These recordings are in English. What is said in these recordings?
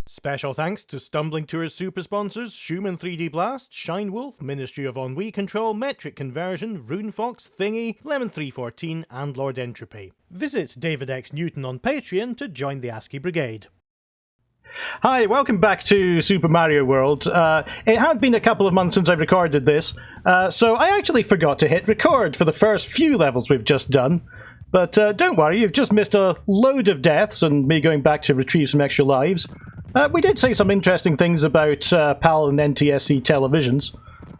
Special thanks to Stumbling Tours super sponsors Schumann 3D Blast, Shine Wolf, Ministry of Ennui Control, Metric Conversion, Runefox, Thingy, Lemon 314, and Lord Entropy. Visit David X Newton on Patreon to join the ASCII Brigade. Hi, welcome back to Super Mario World. It had been a couple of months since I recorded this, so I actually forgot to hit record for the first few levels we've just done. But don't worry, you've just missed a load of deaths and me going back to retrieve some extra lives. We did say some interesting things about PAL and NTSC televisions,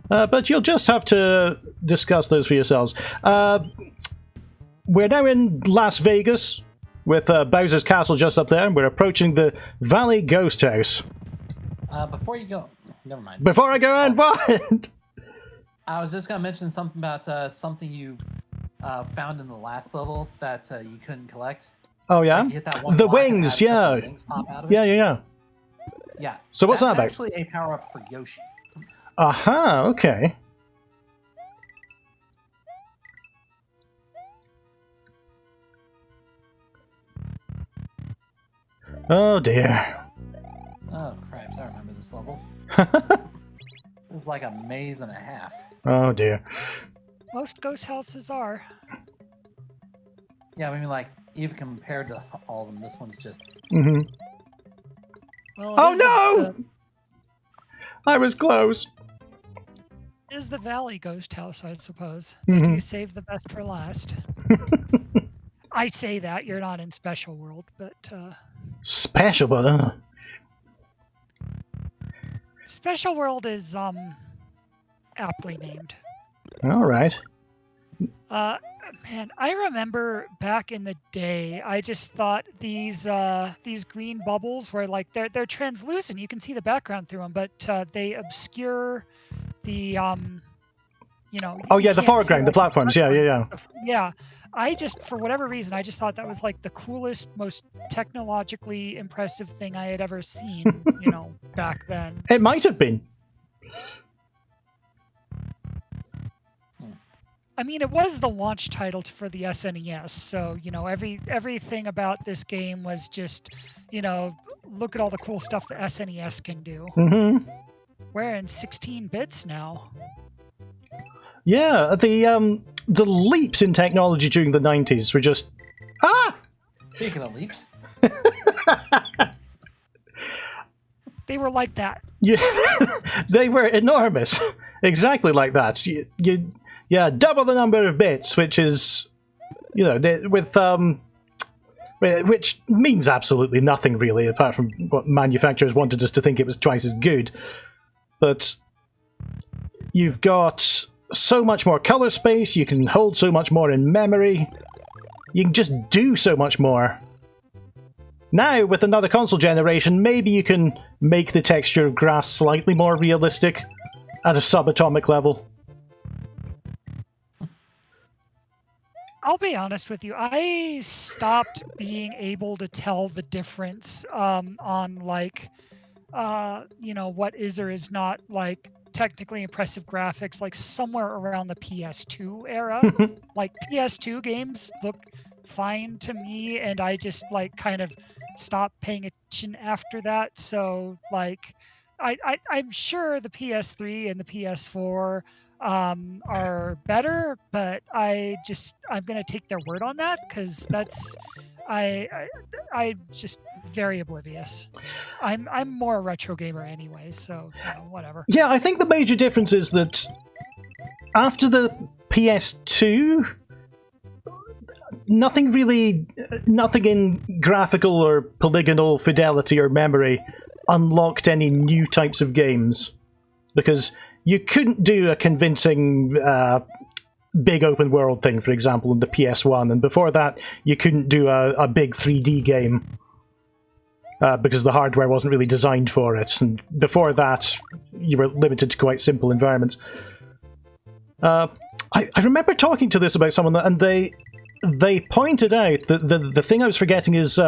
but you'll just have to discuss those for yourselves. We're now in Las Vegas, with Bowser's Castle just up there, and we're approaching the Valley Ghost House. Before you go, never mind. Before I go on, what? I was just going to mention something about something you found in the last level that you couldn't collect. Oh, yeah? Like you hit that one the block and wings, had a yeah. couple of wings pop out of it. Yeah. Yeah. So what's that about? That's actually a power-up for Yoshi. Aha, okay. Oh, dear. Oh, cripes, I remember this level. This is like a maze and a half. Oh, dear. Most ghost houses are. Yeah, I mean, like, even compared to all of them, this one's just... Mm-hmm. Well, Oh, no! I was close. Is the Valley Ghost House, I suppose. Mm-hmm. They do save the best for last. I say that, you're not in Special World, but... Special, but... Special World is, aptly named. Alright. Man, I remember back in the day, I just thought these green bubbles were like, they're translucent, you can see the background through them, but they obscure the, you know... Oh, you yeah, the can't see, foreground, the like, platforms, yeah. Yeah, I just, for whatever reason, I just thought that was like the coolest, most technologically impressive thing I had ever seen, you know, back then. It might have been. I mean, it was the launch title for the SNES, so, you know, everything about this game was just, you know, look at all the cool stuff the SNES can do. Mm-hmm. We're in 16 bits now. Yeah, the leaps in technology during the 90s were just... Ah! Speaking of leaps... They were like that. Yeah, they were enormous. Exactly like that. Yeah, double the number of bits, which is, you know, which means absolutely nothing really, apart from what manufacturers wanted us to think it was twice as good. But you've got so much more color space, you can hold so much more in memory, you can just do so much more. Now, with another console generation, maybe you can make the texture of grass slightly more realistic at a subatomic level. I'll be honest with you. I stopped being able to tell the difference on, like, you know, what is or is not, like, technically impressive graphics, like, somewhere around the PS2 era. Like, PS2 games look fine to me, and I just, like, kind of stopped paying attention after that. So, like, I'm sure the PS3 and the PS4 are better, but I'm gonna take their word on that, because that's I just very oblivious. I'm more a retro gamer anyway, so, you know, whatever. Yeah, I think the major difference is that after the PS2, nothing in graphical or polygonal fidelity or memory unlocked any new types of games, because you couldn't do a convincing big open world thing, for example, in the PS1, and before that you couldn't do a big 3D game because the hardware wasn't really designed for it, and before that you were limited to quite simple environments. I remember talking to this about someone, and they pointed out that the thing I was forgetting is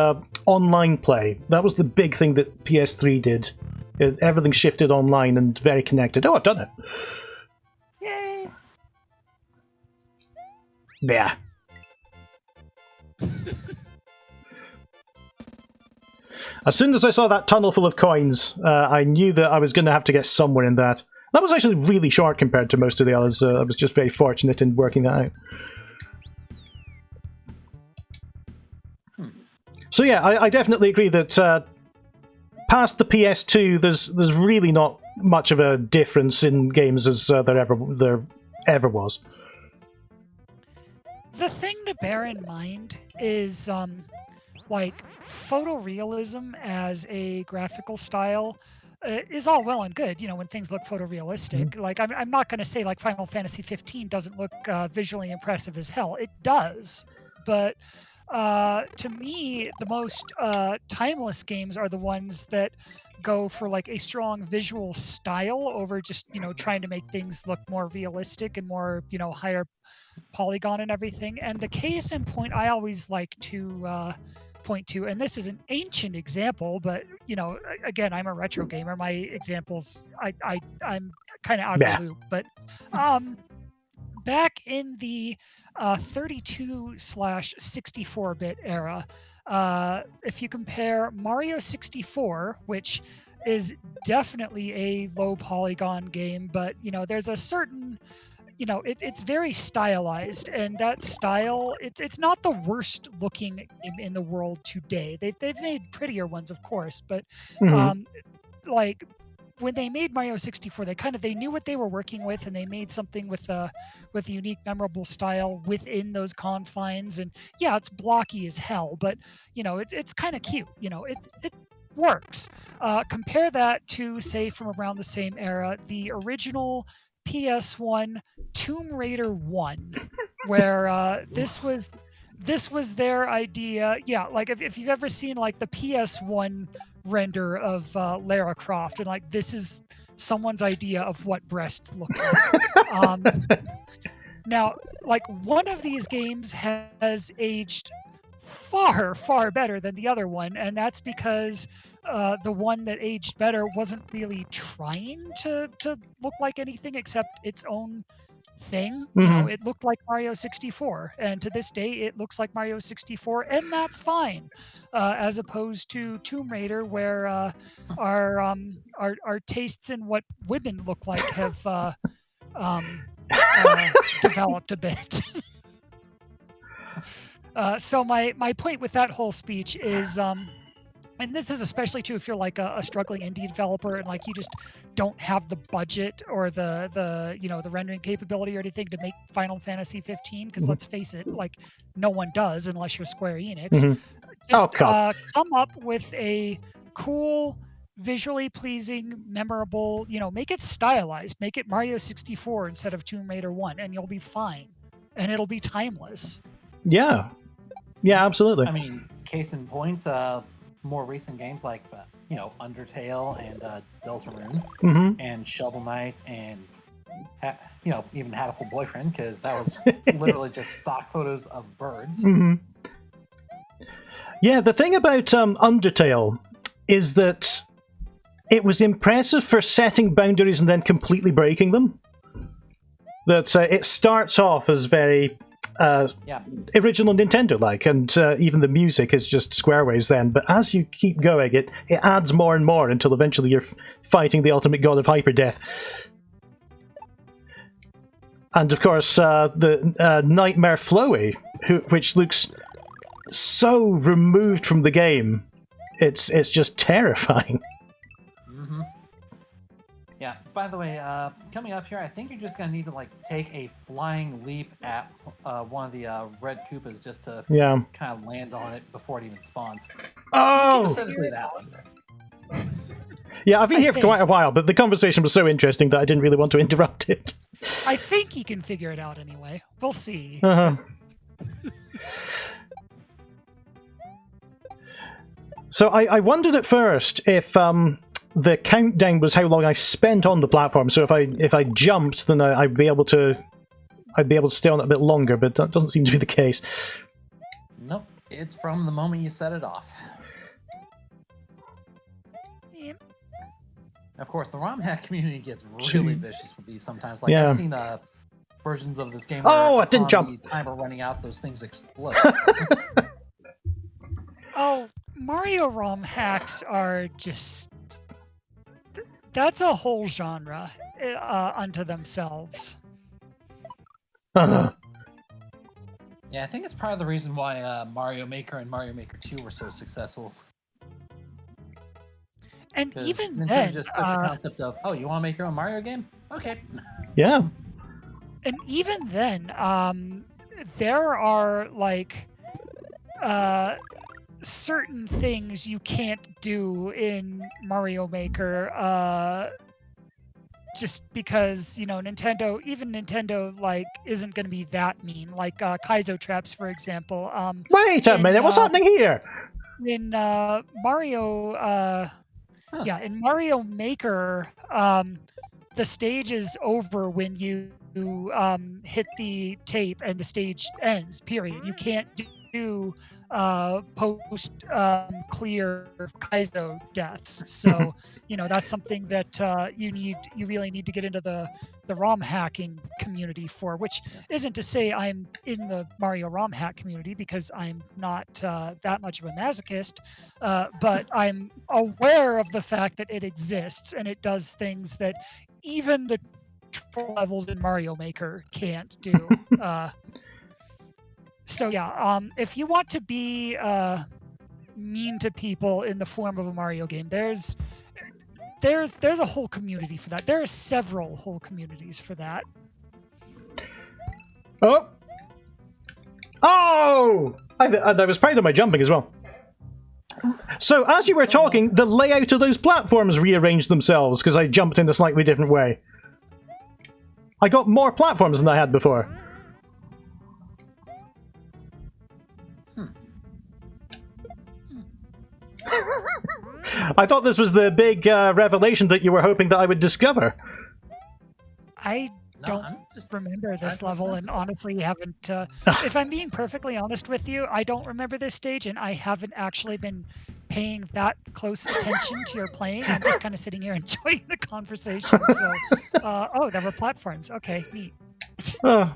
online play. That was the big thing that PS3 did. Everything shifted online and very connected. Oh, I've done it. Yay! Yeah. As soon as I saw that tunnel full of coins, I knew that I was going to have to get somewhere in that. That was actually really short compared to most of the others. I was just very fortunate in working that out. So yeah, I definitely agree that past the PS2, there's really not much of a difference in games as there ever was. The thing to bear in mind is like photorealism as a graphical style is all well and good, when things look photorealistic. Like I'm not going to say like Final Fantasy 15 doesn't look visually impressive as hell. It does, but to me, the most timeless games are the ones that go for like a strong visual style over just trying to make things look more realistic and more higher polygon and everything. And the case in point I always like to point to, and this is an ancient example, but again, I'm a retro gamer. My examples, I'm kind of out of the loop, but back in the 32/64-bit era, if you compare Mario 64, which is definitely a low polygon game, but there's a certain it's very stylized, and that style it's not the worst looking game in the world today. They've made prettier ones, of course, but like when they made Mario 64, they knew what they were working with, and they made something with a unique, memorable style within those confines. And yeah, it's blocky as hell, but it's kind of cute. It works. Compare that to, say, from around the same era, the original PS1 Tomb Raider 1, where this was their idea. Yeah, like if you've ever seen like the PS1 render of Lara Croft, and like this is someone's idea of what breasts look like. Now, like one of these games has aged far, far better than the other one, and that's because the one that aged better wasn't really trying to look like anything except its own thing. It looked like Mario 64, and to this day it looks like Mario 64, and that's fine. As opposed to Tomb Raider, where our tastes in what women look like have developed a bit. So my point with that whole speech is, and this is especially true if you're like a struggling indie developer and like you just don't have the budget or the rendering capability or anything to make Final Fantasy 15, because let's face it, like no one does unless you're Square Enix. Just come up with a cool, visually pleasing, memorable, make it stylized, make it Mario 64 instead of Tomb Raider 1, and you'll be fine, and it'll be timeless. Yeah, absolutely. I mean, case in point, more recent games like Undertale and Deltarune and Shovel Knight and even Hatful Boyfriend, because that was literally just stock photos of birds. Yeah, the thing about Undertale is that it was impressive for setting boundaries and then completely breaking them. That it starts off as very original Nintendo-like, and even the music is just Squareways then, but as you keep going, it adds more and more until eventually you're fighting the ultimate god of hyperdeath. And of course, the Nightmare Flowey, which looks so removed from the game, it's just terrifying. Yeah, by the way, coming up here, I think you're just going to need to take a flying leap at one of the red Koopas just to kind of land on it before it even spawns. Oh! Specifically that one. Yeah, I've been here for quite a while, but the conversation was so interesting that I didn't really want to interrupt it. I think he can figure it out anyway. We'll see. So I wondered at first if the countdown was how long I spent on the platform. So if I jumped, then I'd be able to stay on it a bit longer. But that doesn't seem to be the case. Nope, it's from the moment you set it off. Yep. Of course, the ROM hack community gets really vicious with these sometimes. Like I've seen versions of this game where I didn't jump. The timer running out, those things explode. Oh, Mario Mario ROM hacks are just... That's a whole genre unto themselves. Uh-huh. Yeah, I think it's part of the reason why Mario Maker and Mario Maker 2 were so successful. And even Nintendo then, just took the concept of, oh, you want to make your own Mario game? Okay. Yeah. And even then, there are like certain things you can't do in Mario Maker, just because Nintendo like isn't going to be that mean. Like Kaizo traps, for example. Wait a minute, what's happening here? In Mario, in Mario Maker, the stage is over when you hit the tape and the stage ends, period. You can't do post clear Kaizo deaths. So, that's something that you really need to get into the ROM hacking community for, which isn't to say I'm in the Mario ROM hack community, because I'm not that much of a masochist, but I'm aware of the fact that it exists, and it does things that even the levels in Mario Maker can't do. So yeah, if you want to be mean to people in the form of a Mario game, there's a whole community for that. There are several whole communities for that. Oh! I was proud of my jumping as well. So, as you were talking, the layout of those platforms rearranged themselves because I jumped in a slightly different way. I got more platforms than I had before. I thought this was the big revelation that you were hoping that I would discover. I don't just remember this level, and honestly haven't... if I'm being perfectly honest with you, I don't remember this stage, and I haven't actually been paying that close attention to your playing. I'm just kind of sitting here enjoying the conversation. So, oh, there were platforms. Okay, neat. All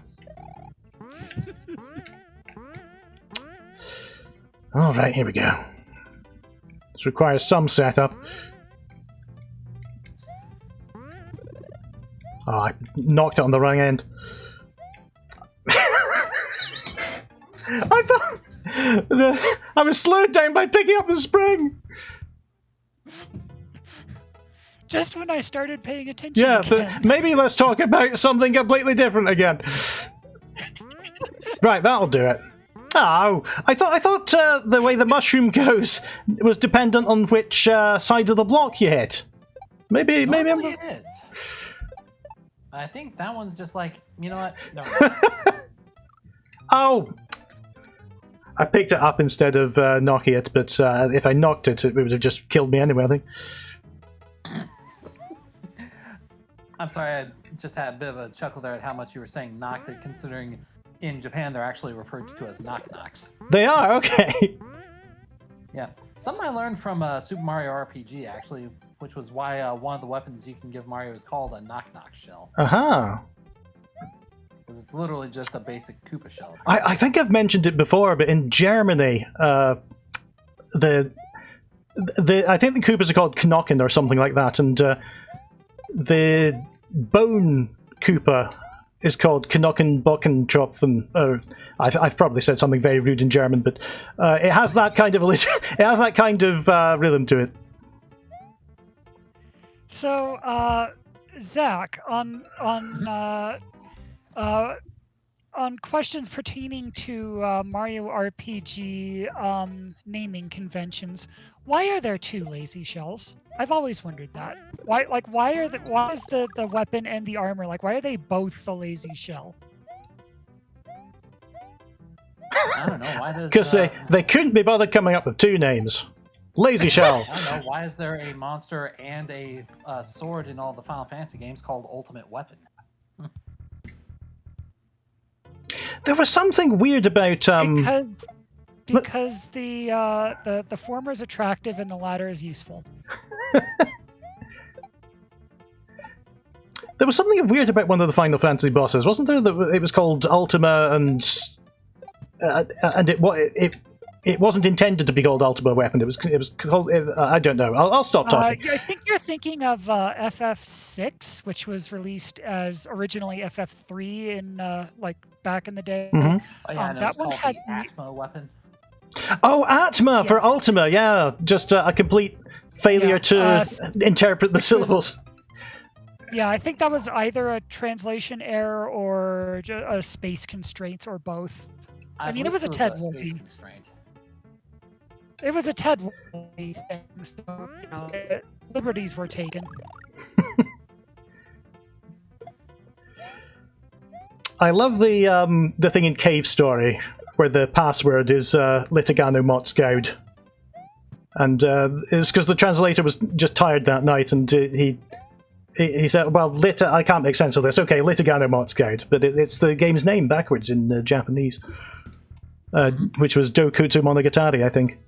right, here we go. This requires some setup. Oh, I knocked it on the wrong end. I thought I was slowed down by picking up the spring. Just when I started paying attention. Yeah, maybe let's talk about something completely different again. Right, that'll do it. Oh, I thought the way the mushroom goes was dependent on which side of the block you hit. Maybe it is. I think that one's just like, you know what? No. Oh! I picked it up instead of knocking it, but if I knocked it, it would have just killed me anyway, I think. I'm sorry, I just had a bit of a chuckle there at how much you were saying knocked it, considering in Japan they're actually referred to as knock-knocks. They are? Okay. Yeah. Something I learned from Super Mario RPG, actually, which was why one of the weapons you can give Mario is called a knock-knock shell. Uh-huh. Because it's literally just a basic Koopa shell. I think I've mentioned it before, but in Germany, I think the Koopas are called Knocken or something like that, and the bone Koopa is called Knocken Bocken Tropfen. I've probably said something very rude in German, but it has that kind of rhythm to it. So, Zach, on questions pertaining to Mario RPG naming conventions, why are there two lazy shells? I've always wondered that. Why is the weapon and the armor, why are they both the lazy shell? I don't know, why does... Because they couldn't be bothered coming up with two names. Lazy shell. I don't know, why is there a monster and a sword in all the Final Fantasy games called Ultimate Weapon? There was something weird about because the former is attractive and the latter is useful. There was something weird about one of the Final Fantasy bosses, wasn't there? That it was called Ultima, and it wasn't intended to be called Ultimate Weapon. It was called. I don't know. I'll stop talking. I think you're thinking of FF6, which was released as originally FF3 in like back in the day. Mhm. Oh yeah, no, that it's one called had the Atma weapon. Oh, Atma for Yes. Ultima. Yeah, just a complete failure Yeah, to interpret the syllables. Yeah, I think that was either a translation error or a space constraints or both. I mean, it was a Ted space Woolsey. constraint. It was a Ted Woolsey thing, so liberties were taken. I love the thing in Cave Story where the password is Litigano Motsgaud. And it was because the translator was just tired that night, and he said, well, I can't make sense of this. Okay, Litigano Motsgaud, but it's the game's name backwards in Japanese, which was Dokutsu Monogatari, I think.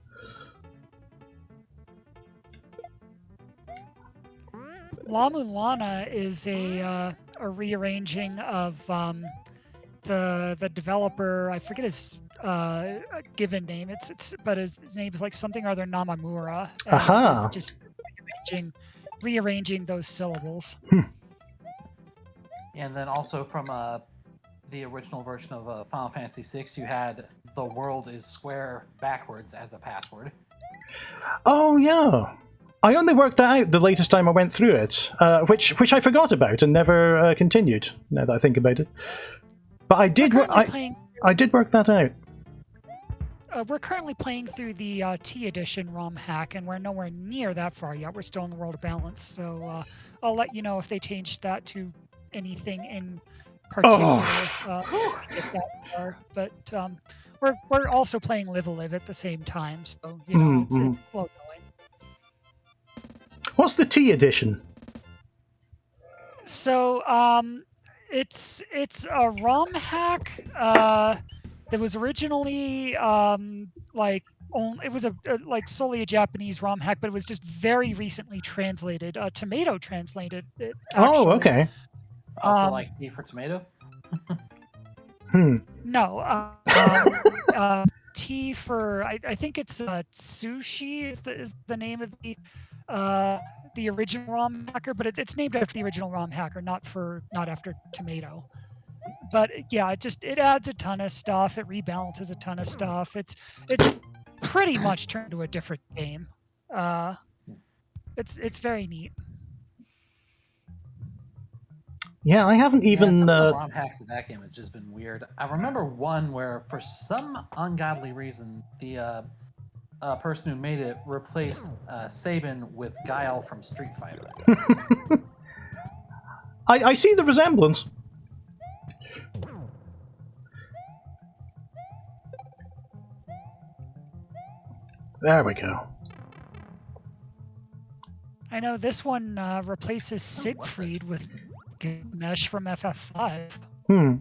La Mulana is a rearranging of the developer. I forget his given name. But his name is like something or other Namamura. And Aha. it's just rearranging those syllables. And then also from the original version of Final Fantasy VI, you had the world is square backwards as a password. Oh yeah, I only worked that out the latest time I went through it, which I forgot about and never continued. Now that I think about it, but I did. I did work that out. We're currently playing through the T Edition ROM hack, and we're nowhere near that far yet. We're still in the World of Balance, so I'll let you know if they change that to anything in particular. Get that far. But we're also playing Live a Live at the same time, so it's slow going. What's the T Edition? So it's a ROM hack. That was originally it was a like solely a Japanese ROM hack, but it was just very recently translated. Tomato translated it. Actually. Oh, okay. Also, like T for tomato. No. T for I think it's sushi is the name of the original ROM hacker, but it's named after the original ROM hacker, not after tomato. But yeah, it adds a ton of stuff. It rebalances a ton of stuff. It's pretty much turned into a different game. It's very neat. Yeah, I haven't even. Some of the ROM hacks of that game has just been weird. I remember one where, for some ungodly reason, the person who made it replaced Sabin with Guile from Street Fighter. I see the resemblance. There we go. I know this one replaces Siegfried with Mesh from FF5.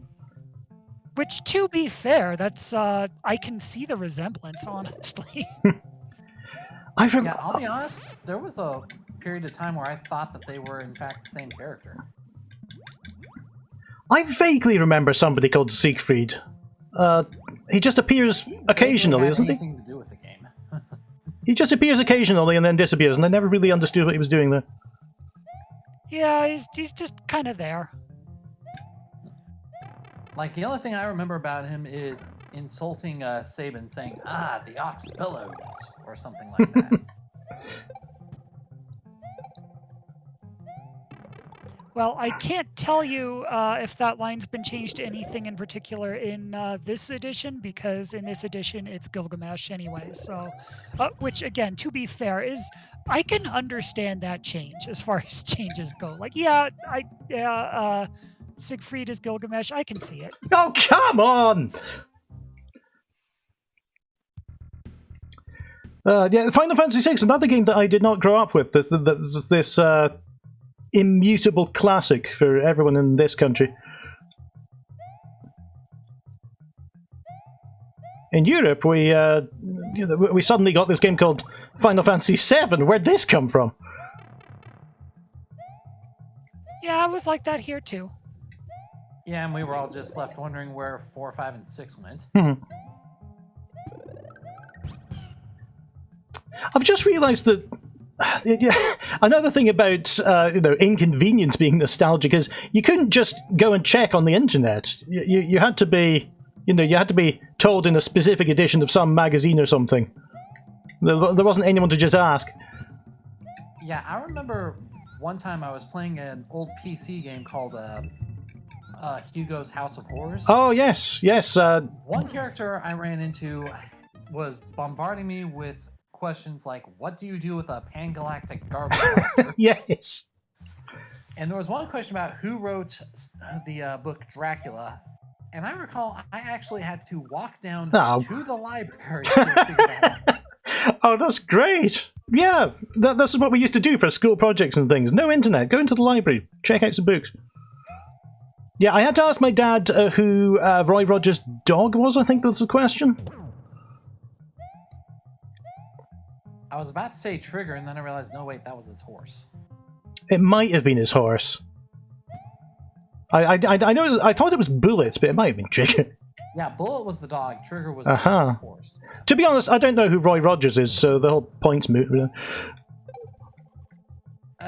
Which, to be fair, that's I can see the resemblance, honestly. Yeah, I'll be honest. There was a period of time where I thought that they were in fact the same character. I vaguely remember somebody called Siegfried. He just appears occasionally, isn't he? Anything to do with the game. He just appears occasionally and then disappears, and I never really understood what he was doing there. Yeah, he's just kind of there. Like, the only thing I remember about him is insulting Sabin, saying, "Ah, the ox bellows," or something like that. Well, I can't tell you if that line's been changed to anything in particular in this edition, because in this edition it's Gilgamesh anyway. So, which again, to be fair, I can understand that change as far as changes go. Like, Siegfried is Gilgamesh. I can see it. Oh, come on! Yeah, Final Fantasy VI, another game that I did not grow up with. This immutable classic for everyone in this country. In Europe, we suddenly got this game called Final Fantasy VII. Where'd this come from? Yeah, I was like that here too. Yeah, and we were all just left wondering where 4, 5, and 6 went. I've just realised that another thing about inconvenience being nostalgic is you couldn't just go and check on the internet. You had to be, you had to be told in a specific edition of some magazine or something. There wasn't anyone to just ask. Yeah, I remember one time I was playing an old PC game called Hugo's House of Horrors. Oh yes. One character I ran into was bombarding me with questions like, what do you do with a pangalactic garbage monster? Yes. And there was one question about who wrote the book Dracula. And I recall I actually had to walk down to the library to figure that out. Oh, that's great. Yeah, this is what we used to do for school projects and things. No internet. Go into the library. Check out some books. Yeah, I had to ask my dad who Roy Rogers' dog was, I think that's the question. I was about to say Trigger, and then I realized, no, wait, that was his horse. It might have been his horse. I know. I thought it was Bullet, but it might have been Trigger. Yeah, Bullet was the dog. Trigger was the horse. To be honest, I don't know who Roy Rogers is, so the whole point's moot.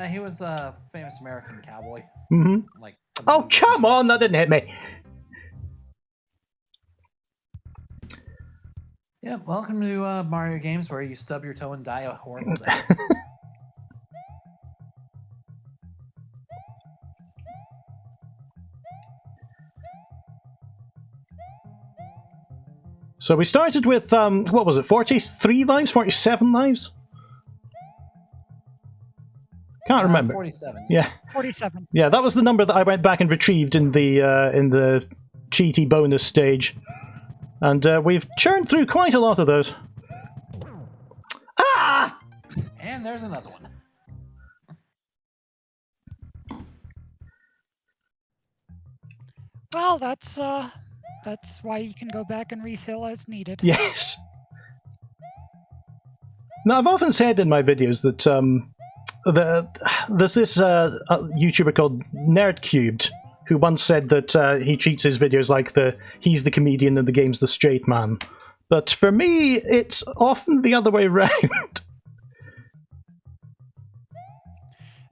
He was a famous American cowboy. Mm-hmm. Like. Oh, come on! That didn't hit me. Yeah, welcome to Mario games where you stub your toe and die a horrible death. So we started with, what was it, 43 lives? 47 lives? Can't remember. 47. Yeah. 47. Yeah, that was the number that I went back and retrieved in the cheaty bonus stage. And we've churned through quite a lot of those. Ah! And there's another one. Well, that's why you can go back and refill as needed. Yes. Now, I've often said in my videos that there's this YouTuber called Nerdcubed who once said that he treats his videos like he's the comedian and the game's the straight man. But for me, it's often the other way around.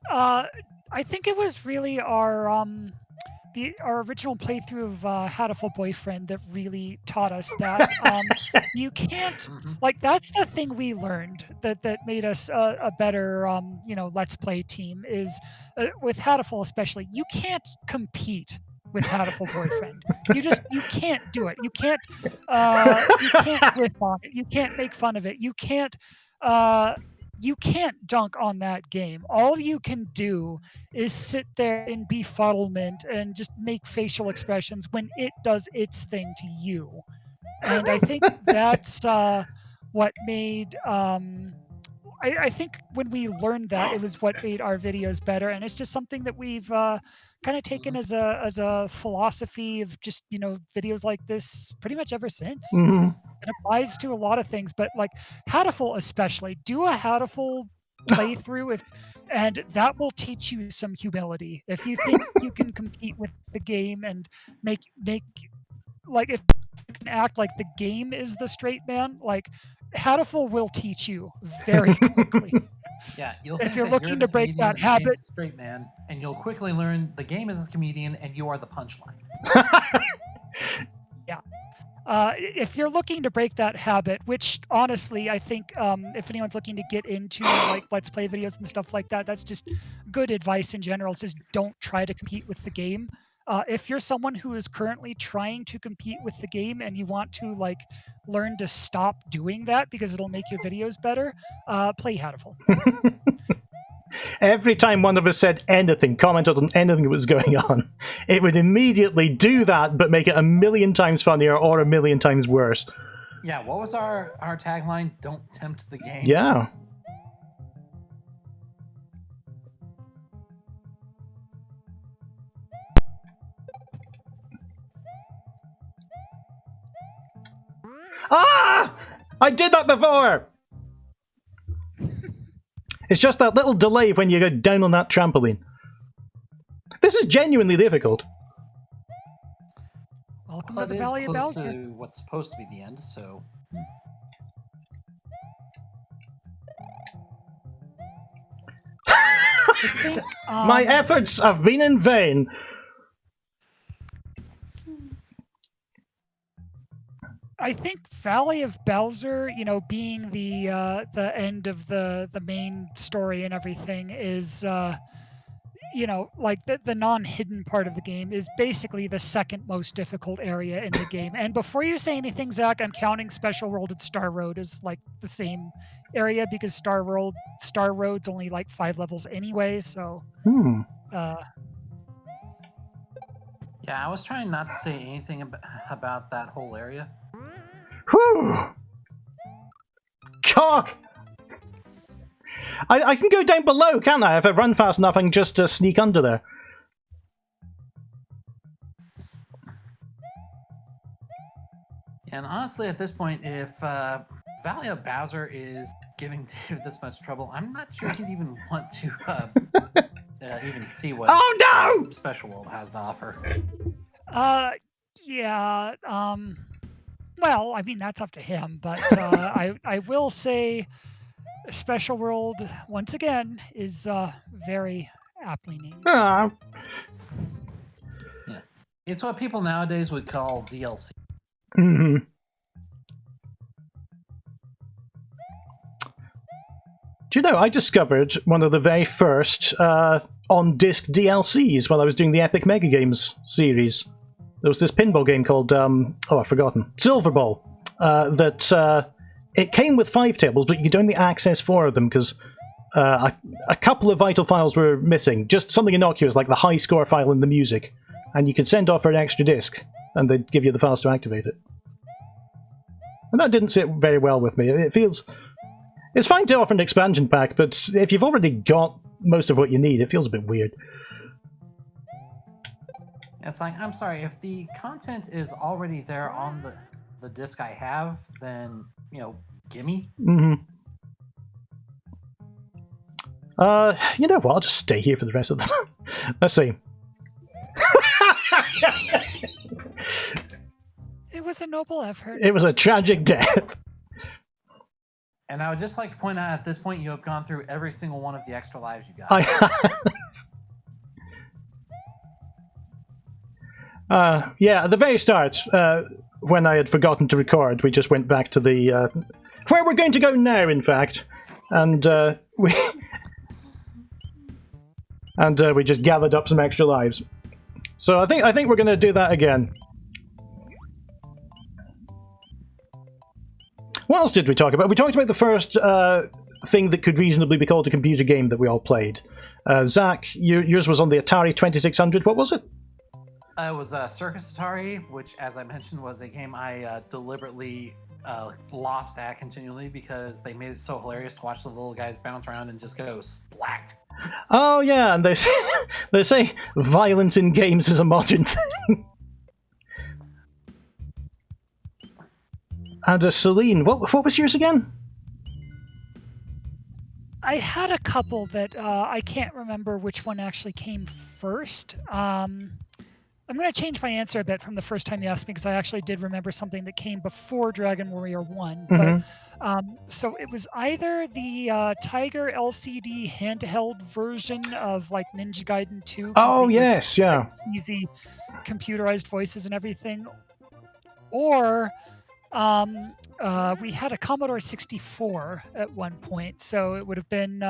I think it was really our original playthrough of Hatoful Boyfriend that really taught us that you can't like that's the thing we learned that made us a better Let's Play team is with Hatoful especially. You can't compete with Hatoful Boyfriend. You can't do it. You can't riff on it. You can't make fun of it. You can't dunk on that game. All you can do is sit there in befuddlement and just make facial expressions when it does its thing to you. And I think that's what made... I think when we learned that, it was what made our videos better. And it's just something that we've kind of taken as a philosophy of just, videos like this pretty much ever since. Mm-hmm. It applies to a lot of things, but like Hatoful especially. Do a Hatoful playthrough and that will teach you some humility. If you think you can compete with the game and make like if you can act like the game is the straight man, like Hatoful will teach you very quickly. Yeah, if you're looking to break that habit, straight man, and you'll quickly learn the game is a comedian and you are the punchline. Yeah. If you're looking to break that habit, which honestly, I think if anyone's looking to get into like Let's Play videos and stuff like that, that's just good advice in general. It's just don't try to compete with the game. If you're someone who is currently trying to compete with the game and you want to like learn to stop doing that because it'll make your videos better, play Hatoful. Every time one of us said anything, commented on anything that was going on, it would immediately do that, but make it 1,000,000 times funnier or 1,000,000 times worse. Yeah, what was our tagline? Don't tempt the game. Yeah. Ah! I did that before! It's just that little delay when you go down on that trampoline. This is genuinely difficult. Welcome Well, to the it is Valley of close Bowser. to what's supposed to be the end, so... think, My efforts have been in vain. I think Valley of Bowser, being the end of the main story and everything is, like the non-hidden part of the game is basically the second most difficult area in the game. And before you say anything, Zach, I'm counting Special World and Star Road as like the same area because Star Road's only like 5 levels anyway. So. Yeah, I was trying not to say anything about that whole area. Whew! Cock! I can go down below, can't I? If I run fast enough, I can just sneak under there. And honestly, at this point, if Valley of Bowser is giving David this much trouble, I'm not sure he'd even want to even see what Special World has to offer. Yeah. Well, I mean, that's up to him, but I will say Special World, once again, is very aptly named. Ah. Yeah. It's what people nowadays would call DLC. Mm-hmm. Do you know, I discovered one of the very first on-disc DLCs while I was doing the Epic Mega Games series. There was this pinball game called, I've forgotten, Silver Ball, that it came with 5 tables, but you could only access 4 of them because a couple of vital files were missing. Just something innocuous like the high score file and the music. And you could send off for an extra disc, and they'd give you the files to activate it. And that didn't sit very well with me. It feels... It's fine to offer an expansion pack, but if you've already got most of what you need, it feels a bit weird. It's like, I'm sorry, if the content is already there on the disc I have, then, gimme. Mm-hmm. You know what? I'll just stay here for the rest of the... Let's see. It was a noble effort. It was a tragic death. And I would just like to point out at this point, you have gone through every single one of the extra lives you got. Yeah, at the very start, when I had forgotten to record, we just went back to the... where we're going to go now, in fact. And we... and we just gathered up some extra lives. So I think we're going to do that again. What else did we talk about? We talked about the first thing that could reasonably be called a computer game that we all played. Zach, yours was on the Atari 2600. What was it? It was Circus Atari, which, as I mentioned, was a game I deliberately lost at continually because they made it so hilarious to watch the little guys bounce around and just go splat. Oh yeah, and they say violence in games is a modern thing. And Celine, what was yours again? I had a couple that I can't remember which one actually came first. I'm going to change my answer a bit from the first time you asked me because I actually did remember something that came before Dragon Warrior 1. Mm-hmm. But so it was either the Tiger LCD handheld version of like Ninja Gaiden 2. Oh yes, yeah. Like, easy computerized voices and everything, or we had a Commodore 64 at one point, so it would have been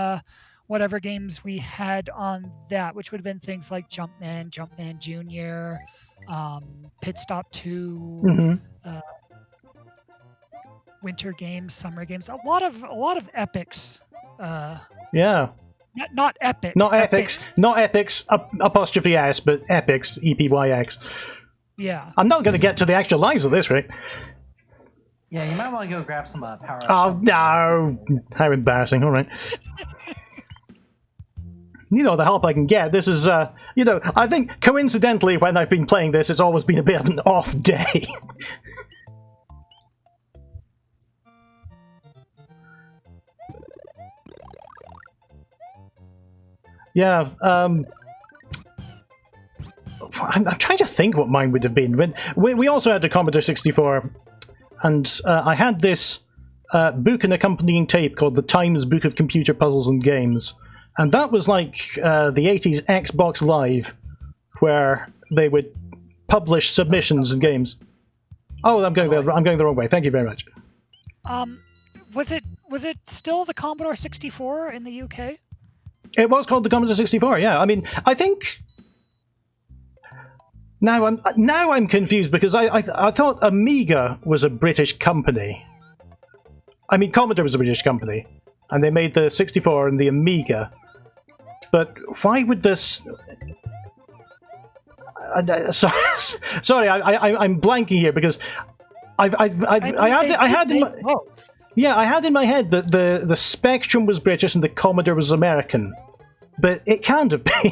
whatever games we had on that, which would have been things like Jumpman, Jumpman Jr., Pit Stop 2, Mm-hmm. Winter Games, Summer Games, a lot of epics. Yeah. Not epic. Not epics. Not epics. Apostrophe S, but epics. EPYX. Yeah. I'm not going to get to the actual lines of this, right? Yeah, you might want to go grab some power. Oh no! How embarrassing! All right. You know, the help I can get. This is, I think coincidentally when I've been playing this, it's always been a bit of an off day. Yeah, I'm trying to think what mine would have been. We also had a Commodore 64, and I had this book and accompanying tape called The Times Book of Computer Puzzles and Games. And that was like the 80s Xbox Live, where they would publish submissions and games. Oh, I'm going the wrong way. Thank you very much. Was it still the Commodore 64 in the UK? It was called the Commodore 64. Yeah, I mean, I think now I'm confused because I thought Amiga was a British company. I mean, Commodore was a British company, and they made the 64 and the Amiga. But why would this? Sorry, I'm blanking here because I had in my head that the Spectrum was British and the Commodore was American, but it can't have been.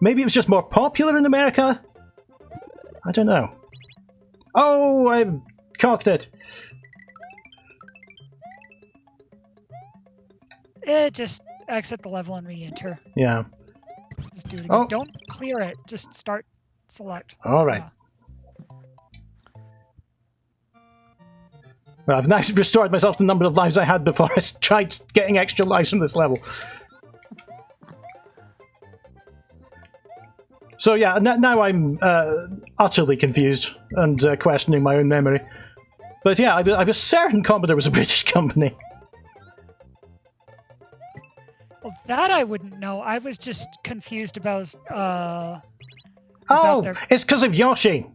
Maybe it was just more popular in America. I don't know. Oh, I cocked it. Just exit the level and re-enter. Yeah. Just do it again. Oh. Don't clear it. Just start. Select. All right. Well, I've now restored myself the number of lives I had before I tried getting extra lives from this level. So yeah, now I'm utterly confused and questioning my own memory. But yeah, I was certain Commodore was a British company. Well, that I wouldn't know. I was just confused about. Oh, it's because of Yoshi.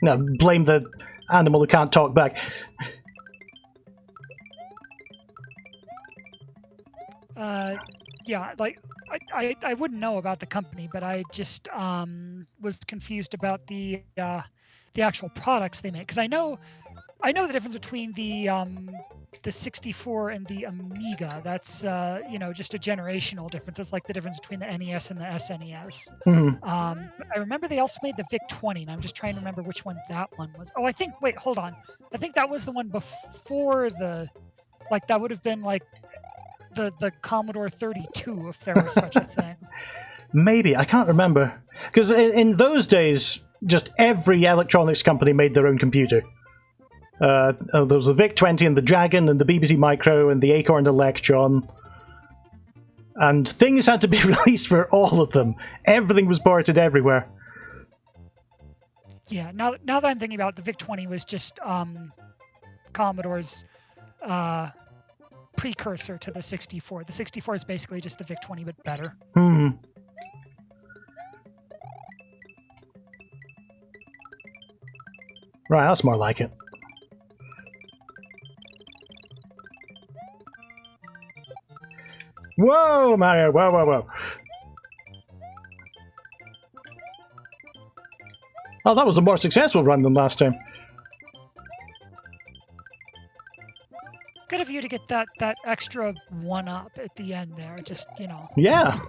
No, blame the animal who can't talk back. Yeah, like I wouldn't know about the company, but I just was confused about the actual products they make, because I know the difference between the 64 and the Amiga. That's just a generational difference. It's like the difference between the NES and the SNES. Mm-hmm. I remember they also made the VIC-20, and I'm just trying to remember which one that one was. Oh, wait, hold on. I think that was the one before that would have been like the Commodore 32, if there was such a thing. Maybe, I can't remember. Because in those days, just every electronics company made their own computer. There was the VIC-20 and the Dragon and the BBC Micro and the Acorn Electron. And things had to be released for all of them. Everything was ported everywhere. Yeah, now that I'm thinking about it, the VIC-20 was just Commodore's precursor to the 64. The 64 is basically just the VIC-20, but better. Hmm. Right, that's more like it. Whoa, Mario! Whoa, whoa, whoa! Oh, that was a more successful run than last time. Good of you to get that extra 1-up at the end there. Just, Yeah.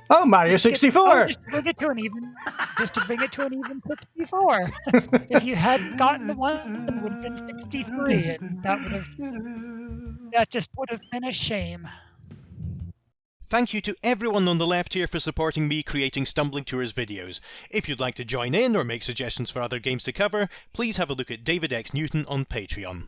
Oh, Mario 64! Just to bring it to an even 64. If you had gotten the one, it would have been 63, and that just would have been a shame. Thank you to everyone on the left here for supporting me creating Stumbling Tours videos. If you'd like to join in or make suggestions for other games to cover, please have a look at David X Newton on Patreon.